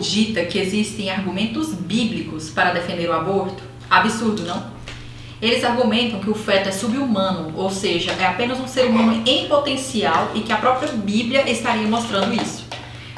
acredita que existem argumentos bíblicos para defender o aborto? Absurdo, não? Eles argumentam que o feto é subhumano, ou seja, é apenas um ser humano em potencial e que a própria Bíblia estaria mostrando isso.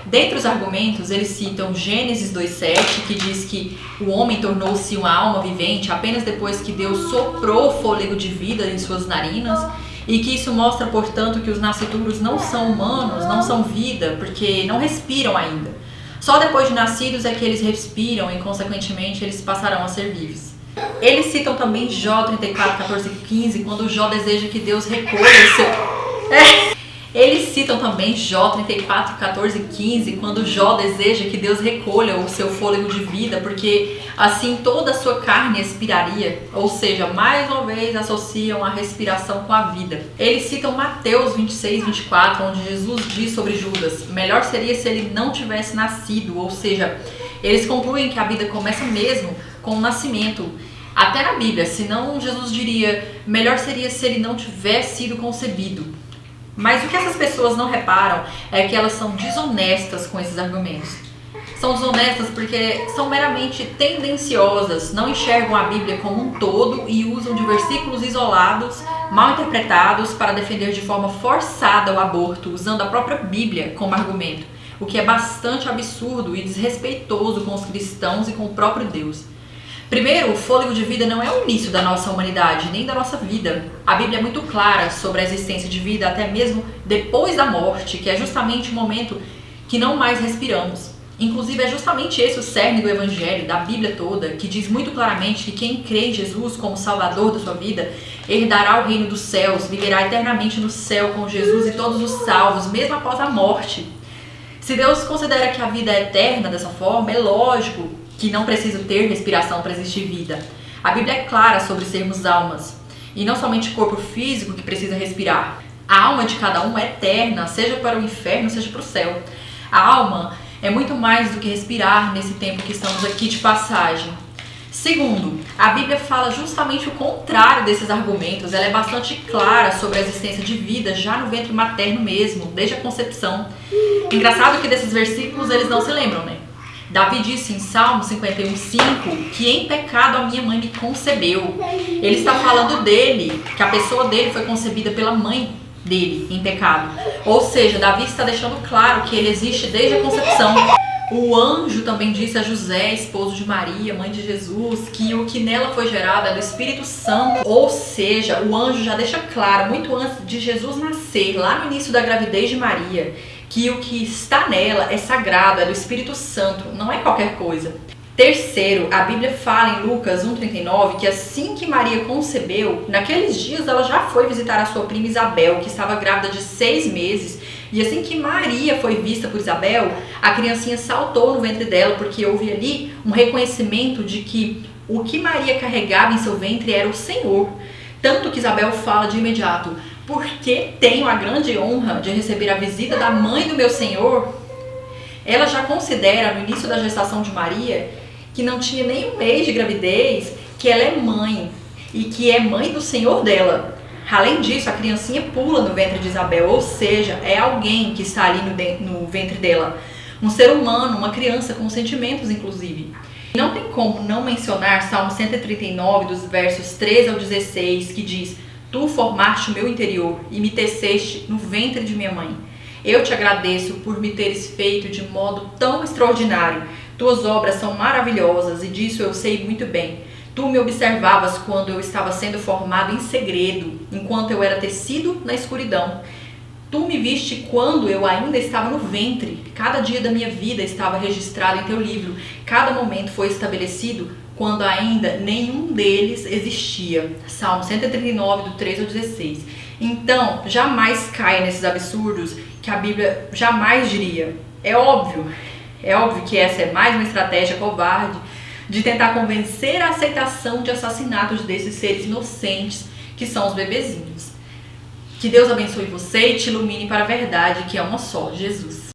Dentre os argumentos, eles citam Gênesis 2:7, que diz que o homem tornou-se uma alma vivente apenas depois que Deus soprou o fôlego de vida em suas narinas, e que isso mostra, portanto, que os nascituros não são humanos, não são vida, porque não respiram ainda. Só depois de nascidos é que eles respiram e, consequentemente, eles passarão a ser vivos. Eles citam também Jó 34:14-15, quando Jó deseja que Deus recolha o seu... Eles citam também Jó 34:14-15, quando Jó deseja que Deus recolha o seu fôlego de vida, porque assim toda a sua carne expiraria. Ou seja, mais uma vez associam a respiração com a vida. Eles citam Mateus 26:24, onde Jesus diz sobre Judas: melhor seria se ele não tivesse nascido. Ou seja, eles concluem que a vida começa mesmo com o nascimento. Até na Bíblia, senão Jesus diria: melhor seria se ele não tivesse sido concebido. Mas o que essas pessoas não reparam é que elas são desonestas com esses argumentos. São desonestas porque são meramente tendenciosas, não enxergam a Bíblia como um todo e usam de versículos isolados, mal interpretados, para defender de forma forçada o aborto, usando a própria Bíblia como argumento, o que é bastante absurdo e desrespeitoso com os cristãos e com o próprio Deus. Primeiro, o fôlego de vida não é o início da nossa humanidade, nem da nossa vida. A Bíblia é muito clara sobre a existência de vida até mesmo depois da morte, que é justamente o momento que não mais respiramos. Inclusive, é justamente esse o cerne do Evangelho, da Bíblia toda, que diz muito claramente que quem crê em Jesus como Salvador da sua vida herdará o reino dos céus, viverá eternamente no céu com Jesus e todos os salvos, mesmo após a morte. Se Deus considera que a vida é eterna dessa forma, é lógico que não precisa ter respiração para existir vida. A Bíblia é clara sobre sermos almas, e não somente corpo físico que precisa respirar. A alma de cada um é eterna, seja para o inferno, seja para o céu. A alma é muito mais do que respirar nesse tempo que estamos aqui de passagem. Segundo, a Bíblia fala justamente o contrário desses argumentos. Ela é bastante clara sobre a existência de vida já no ventre materno mesmo, desde a concepção. Engraçado que desses versículos eles não se lembram, né? Davi disse em Salmo 51:5 que em pecado a minha mãe me concebeu. Ele está falando dele, que a pessoa dele foi concebida pela mãe dele em pecado. Ou seja, Davi está deixando claro que ele existe desde a concepção. O anjo também disse a José, esposo de Maria, mãe de Jesus, que o que nela foi gerado é do Espírito Santo. Ou seja, o anjo já deixa claro, muito antes de Jesus nascer, lá no início da gravidez de Maria, que o que está nela é sagrado, é do Espírito Santo, não é qualquer coisa. Terceiro, a Bíblia fala em Lucas 1:39 que assim que Maria concebeu, naqueles dias ela já foi visitar a sua prima Isabel, que estava grávida de 6 meses, e assim que Maria foi vista por Isabel, a criancinha saltou no ventre dela, porque houve ali um reconhecimento de que o que Maria carregava em seu ventre era o Senhor. Tanto que Isabel fala de imediato: porque tenho a grande honra de receber a visita da mãe do meu Senhor. Ela já considera, no início da gestação de Maria, que não tinha nem um mês de gravidez, que ela é mãe e que é mãe do Senhor dela. Além disso, a criancinha pula no ventre de Isabel, ou seja, é alguém que está ali no ventre dela. Um ser humano, uma criança com sentimentos, inclusive. Não tem como não mencionar Salmo 139, dos versos 13 ao 16, que diz: tu formaste o meu interior e me teceste no ventre de minha mãe. Eu te agradeço por me teres feito de modo tão extraordinário. Tuas obras são maravilhosas e disso eu sei muito bem. Tu me observavas quando eu estava sendo formado em segredo, enquanto eu era tecido na escuridão. Tu me viste quando eu ainda estava no ventre. Cada dia da minha vida estava registrado em teu livro. Cada momento foi estabelecido quando ainda nenhum deles existia. Salmo 139, do 13 ao 16. Então, jamais caia nesses absurdos que a Bíblia jamais diria. É óbvio que essa é mais uma estratégia covarde de tentar convencer a aceitação de assassinatos desses seres inocentes que são os bebezinhos. Que Deus abençoe você e te ilumine para a verdade, que é uma só, Jesus.